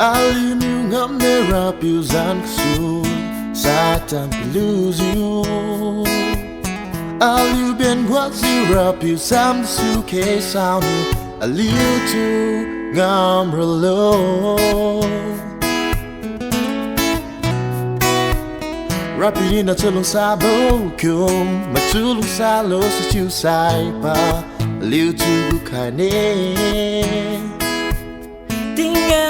Ali mu ngam ne Rapiu zan su Satan lose you Ali ben what you Rapiu sam su ke sound you Ali tu ngam relo Rapiu na Lungsa bo kyum ma Lungsa lo si chu sai pa Ali tu kai ne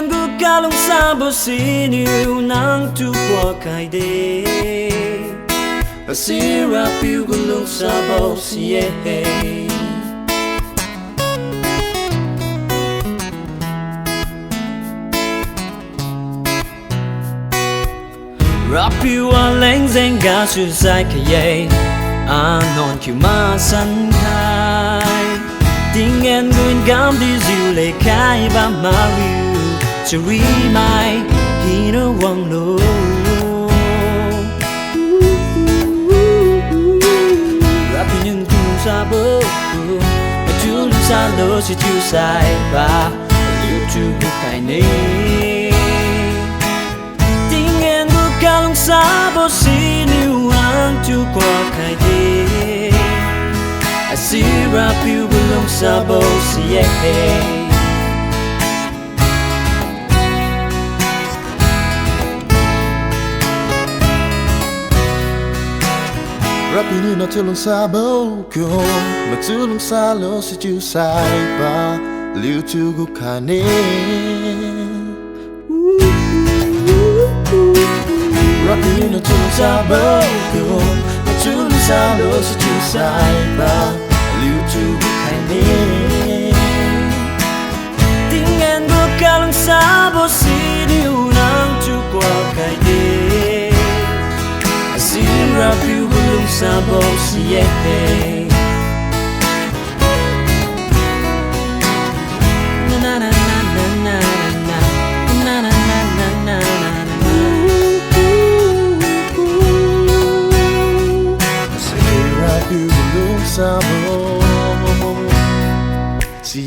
Em gu ca Lungsa bo xin yêu nắng tu qua kai de si Rapiu gu Lungsa bo si Rapiu a leng zeng ga su sai ka ye a non ki ma san kai Tình em nguyên gam đi dịu lệ khai ba ma riu Chỉ ri mai khi nó quăng lô Rapiu nhưng tu Lungsa bơ Mà chú Lungsa lô sẽ chú sai ba Liu chú bu khai nê Tình em bu ca Lungsa bơ xin yêu ang chú qua khai đê I see Rapiu gu Lungsa bo si Rapiu ni na Lungsa bo kyum ma Lungsa lo si chu sai pa Liu tu gu kai ne Rapiu ni na Lungsa bo kyum ma Lungsa lo si chu sai pa Liu tu gu kai ne Tình em gu ca Lungsa bo xin yêu nắng tu qua kai de I see Rapiu gu Lungsa bo si Na na na na na na na na na na na Rapiu gu Lungsa bo si